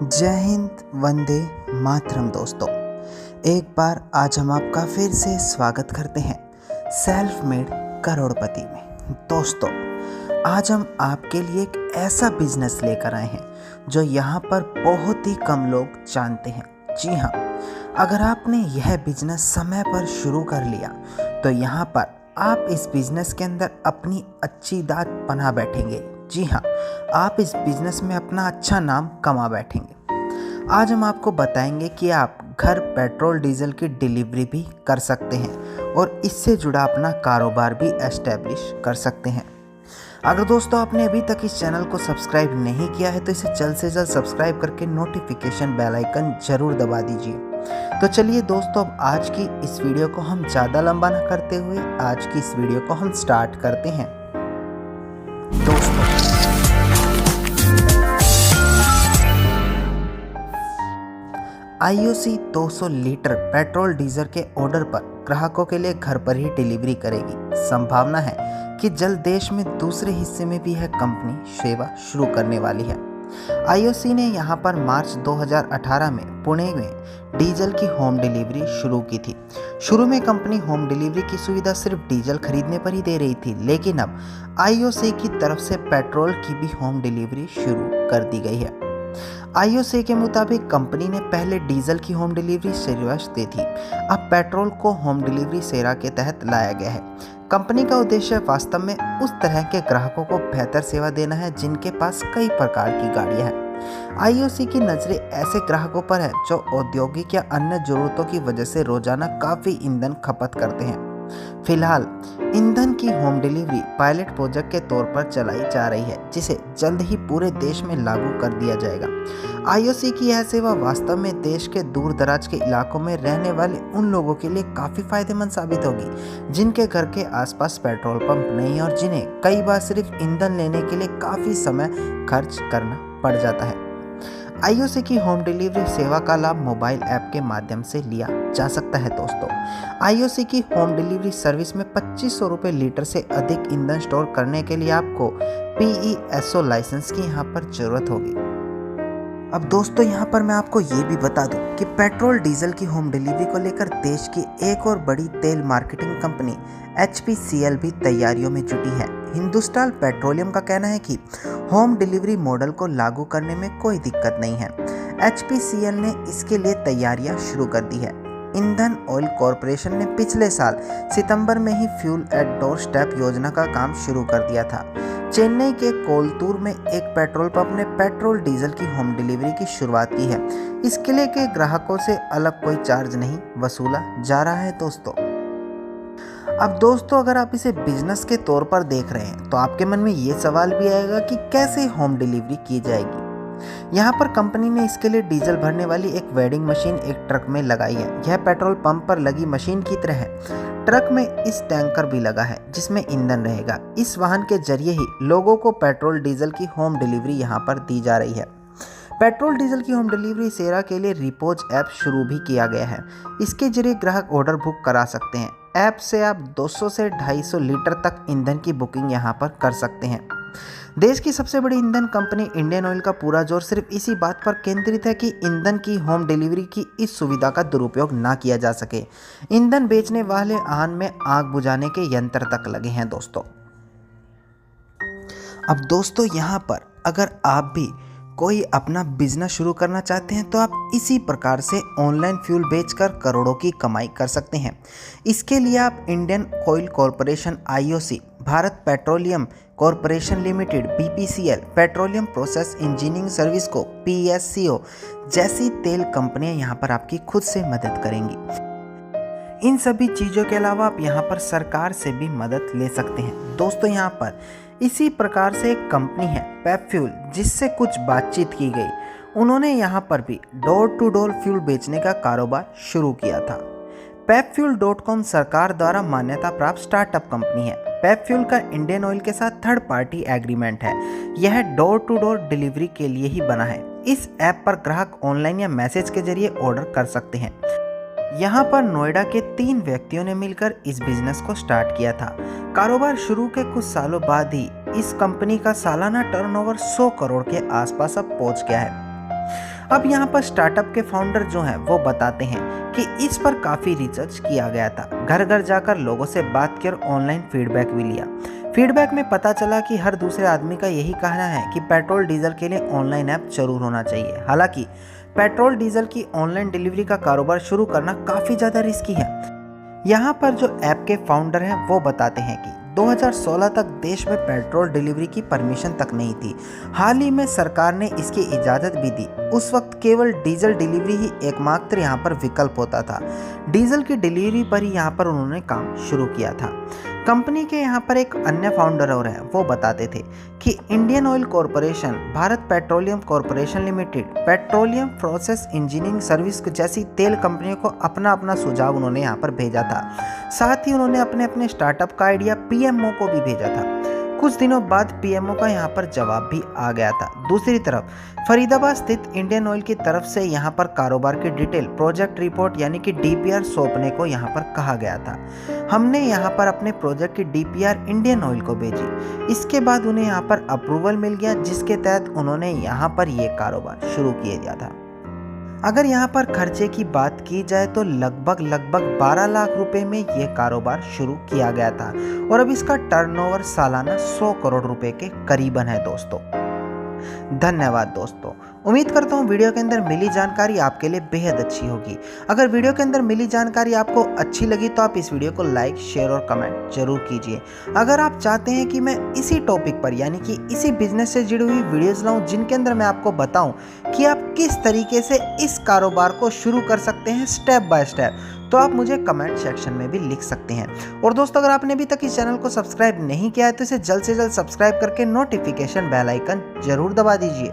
जय हिंद, वंदे मातरम। दोस्तों, एक बार आज हम आपका फिर से स्वागत करते हैं सेल्फ मेड करोड़पति में। दोस्तों, आज हम आपके लिए एक ऐसा बिजनेस लेकर आए हैं जो यहाँ पर बहुत ही कम लोग जानते हैं। जी हाँ, अगर आपने यह बिजनेस समय पर शुरू कर लिया तो यहाँ पर आप इस बिजनेस के अंदर अपनी अच्छी दाद बना बैठेंगे। जी हाँ, आप इस बिजनेस में अपना अच्छा नाम कमा बैठेंगे। आज हम आपको बताएंगे कि आप घर पेट्रोल डीजल की डिलीवरी भी कर सकते हैं और इससे जुड़ा अपना कारोबार भी एस्टेब्लिश कर सकते हैं। अगर दोस्तों आपने अभी तक इस चैनल को सब्सक्राइब नहीं किया है तो इसे जल्द से जल्द सब्सक्राइब करके नोटिफिकेशन बेल आइकन जरूर दबा दीजिए। तो चलिए दोस्तों, अब आज की इस वीडियो को हम ज़्यादा लंबा न करते हुए आज की इस वीडियो को हम स्टार्ट करते हैं। दोस्तों, आईओसी 200 लीटर पेट्रोल डीजल के ऑर्डर पर ग्राहकों के लिए घर पर ही डिलीवरी करेगी। संभावना है कि जल्द देश में दूसरे हिस्से में भी यह कंपनी सेवा शुरू करने वाली है। आईओसी ने यहां पर मार्च 2018 में पुणे में डीजल की होम डिलीवरी शुरू की थी। शुरू में कंपनी होम डिलीवरी की सुविधा सिर्फ डीजल खरीदने पर ही दे रही थी, लेकिन अब आईओसी की तरफ से पेट्रोल की भी होम डिलीवरी शुरू कर दी गई है। आईओसी के मुताबिक कंपनी ने पहले डीजल की होम डिलीवरी सेवा दी थी, अब पेट्रोल को होम डिलीवरी सेवा के तहत लाया गया है। कंपनी का उद्देश्य वास्तव में उस तरह के ग्राहकों को बेहतर सेवा देना है जिनके पास कई प्रकार की गाड़ियां हैं। आईओसी की नज़रें ऐसे ग्राहकों पर है जो औद्योगिक या अन्य जरूरतों की वजह से रोजाना काफ़ी ईंधन खपत करते हैं। फिलहाल ईंधन की होम डिलीवरी पायलट प्रोजेक्ट के तौर पर चलाई जा रही है, जिसे जल्द ही पूरे देश में लागू कर दिया जाएगा। आईओसी की यह सेवा वास्तव में देश के दूर दराज के इलाकों में रहने वाले उन लोगों के लिए काफ़ी फायदेमंद साबित होगी जिनके घर के आसपास पेट्रोल पंप नहीं और जिन्हें कई बार सिर्फ ईंधन लेने के लिए काफ़ी समय खर्च करना पड़ जाता है। आईओसी की होम डिलीवरी सेवा का लाभ मोबाइल ऐप के माध्यम से लिया जा सकता है। दोस्तों, आईओसी की होम डिलीवरी सर्विस में 2500 रुपये लीटर से अधिक ईंधन स्टोर करने के लिए आपको पीईएसओ लाइसेंस की यहाँ पर जरूरत होगी। अब दोस्तों, यहाँ पर मैं आपको ये भी बता दूं कि पेट्रोल डीजल की होम डिलीवरी को लेकर देश की एक और बड़ी तेल मार्केटिंग कंपनी एचपीसीएल भी तैयारियों में जुटी है। हिंदुस्तान पेट्रोलियम का कहना है कि होम डिलीवरी मॉडल को लागू करने में कोई दिक्कत नहीं है। एचपीसीएल ने इसके लिए तैयारियां शुरू कर दी है। इंडियन ऑयल कॉरपोरेशन ने पिछले साल सितंबर में ही फ्यूल एट डोर स्टेप योजना का काम शुरू कर दिया था। चेन्नई के कोलतूर में एक पेट्रोल पंप ने पेट्रोल डीजल की होम डिलीवरी की शुरुआत की है। इसके लिए के ग्राहकों से अलग कोई चार्ज नहीं वसूला जा रहा है। अब दोस्तों, अगर आप इसे बिजनेस के तौर पर देख रहे हैं तो आपके मन में ये सवाल भी आएगा कि कैसे होम डिलीवरी की जाएगी। यहाँ पर कंपनी ने इसके लिए डीजल भरने वाली एक वेंडिंग मशीन एक ट्रक में लगाई है। यह पेट्रोल पंप पर लगी मशीन की तरह है। ट्रक में इस टैंकर भी लगा है जिसमें ईंधन रहेगा। इस वाहन के जरिए ही लोगों को पेट्रोल डीजल की होम डिलीवरी यहाँ पर दी जा रही है। पेट्रोल डीजल की होम डिलीवरी सेवा के लिए रिपोज ऐप शुरू भी किया गया है। इसके जरिए ग्राहक ऑर्डर बुक करा सकते हैं। ऐप से आप 200 से 250 लीटर तक ईंधन की बुकिंग यहाँ पर कर सकते हैं। देश की सबसे बड़ी ईंधन कंपनी इंडियन ऑयल का पूरा जोर सिर्फ इसी बात पर केंद्रित है कि ईंधन की होम डिलीवरी की इस सुविधा का दुरुपयोग ना किया जा सके। ईंधन बेचने वाले वाहन में आग बुझाने के यंत्र तक लगे हैं। दोस्तों, अब दोस्तों, यहाँ पर अगर आप भी कोई अपना बिजनेस शुरू करना चाहते हैं तो आप इसी प्रकार से ऑनलाइन फ्यूल बेचकर करोड़ों की कमाई कर सकते हैं। इसके लिए आप Indian oil corporation IOC, Bharat petroleum corporation limited BPCL, petroleum process engineering service को पीएससीओ जैसी तेल कंपनियां यहाँ पर आपकी खुद से मदद करेंगी। इन सभी चीज़ों के अलावा आप यहाँ पर सरकार से भी मदद ले सकते हैं। दोस्तों, यहाँ पर इसी प्रकार से एक कंपनी है पेप फ्यूल, जिससे कुछ बातचीत की गई। उन्होंने यहाँ पर भी डोर टू डोर फ्यूल बेचने का कारोबार शुरू किया था। pepfuel.com सरकार द्वारा मान्यता प्राप्त स्टार्टअप कंपनी है। पेप फ्यूल का इंडियन ऑयल के साथ थर्ड पार्टी एग्रीमेंट है। यह डोर टू डोर डिलीवरी के लिए ही बना है। इस ऐप पर ग्राहक ऑनलाइन या मैसेज के जरिए ऑर्डर कर सकते हैं। यहाँ पर नोएडा के 3 व्यक्तियों ने मिलकर इस बिजनेस को स्टार्ट किया था। कारोबार शुरू के कुछ सालों बाद ही इस कंपनी का सालाना टर्नओवर 100 करोड़ के आसपास अब पहुंच गया है। अब यहाँ पर स्टार्टअप के फाउंडर जो हैं वो बताते हैं कि इस पर काफ़ी रिसर्च किया गया था, घर घर जाकर लोगों से बात की और ऑनलाइन फीडबैक भी लिया। फीडबैक में पता चला कि हर दूसरे आदमी का यही कहना है कि पेट्रोल डीजल के लिए ऑनलाइन ऐप जरूर होना चाहिए। हालांकि पेट्रोल डीजल की ऑनलाइन डिलीवरी का कारोबार शुरू करना काफ़ी ज़्यादा रिस्की है। यहाँ पर जो ऐप के फाउंडर हैं वो बताते हैं कि 2016 तक देश में पेट्रोल डिलीवरी की परमिशन तक नहीं थी। हाल ही में सरकार ने इसकी इजाज़त भी दी। उस वक्त केवल डीजल डिलीवरी ही एकमात्र यहाँ पर विकल्प होता था। डीजल की डिलीवरी पर ही यहाँ पर उन्होंने काम शुरू किया था। कंपनी के यहाँ पर एक अन्य फाउंडर और हैं, वो बताते थे कि Indian oil corporation, Bharat petroleum corporation limited, petroleum process engineering service जैसी तेल कंपनियों को अपना अपना सुझाव उन्होंने यहाँ पर भेजा था। साथ ही उन्होंने अपने अपने स्टार्टअप का आइडिया पीएमओ को भी भेजा था। कुछ दिनों बाद पीएमओ का यहाँ पर जवाब भी आ गया था। दूसरी तरफ फरीदाबाद स्थित इंडियन ऑयल की तरफ से यहाँ पर कारोबार की डिटेल प्रोजेक्ट रिपोर्ट यानी कि डीपीआर सौंपने को यहाँ पर कहा गया था। हमने यहाँ पर अपने प्रोजेक्ट की डीपीआर इंडियन ऑयल को भेजी। इसके बाद उन्हें यहाँ पर अप्रूवल मिल गया, जिसके तहत उन्होंने यहाँ पर ये कारोबार शुरू किया दिया था। अगर यहाँ पर खर्चे की बात की जाए तो लगभग 12 लाख रुपए में यह कारोबार शुरू किया गया था और अब इसका टर्नओवर सालाना 100 करोड़ रुपए के करीबन है दोस्तों। धन्यवाद दोस्तों। उम्मीद करता हूँ वीडियो के अंदर मिली जानकारी आपके लिए बेहद अच्छी होगी। अगर वीडियो के अंदर मिली जानकारी आपको अच्छी लगी तो आप इस वीडियो को लाइक, शेयर और कमेंट जरूर कीजिए। अगर आप चाहते हैं कि मैं इसी टॉपिक पर यानी कि इसी बिजनेस से जुड़ी हुई वीडियोस लाऊं जिनके अंदर मैं आपको बताऊं कि आप किस तरीके से इस कारोबार को शुरू कर सकते हैं स्टेप बाय स्टेप, तो आप मुझे कमेंट सेक्शन में भी लिख सकते हैं। और दोस्तों, अगर आपने अभी तक इस चैनल को सब्सक्राइब नहीं किया है तो इसे जल्द से जल्द सब्सक्राइब करके नोटिफिकेशन बेल आइकन जरूर दबा दीजिए।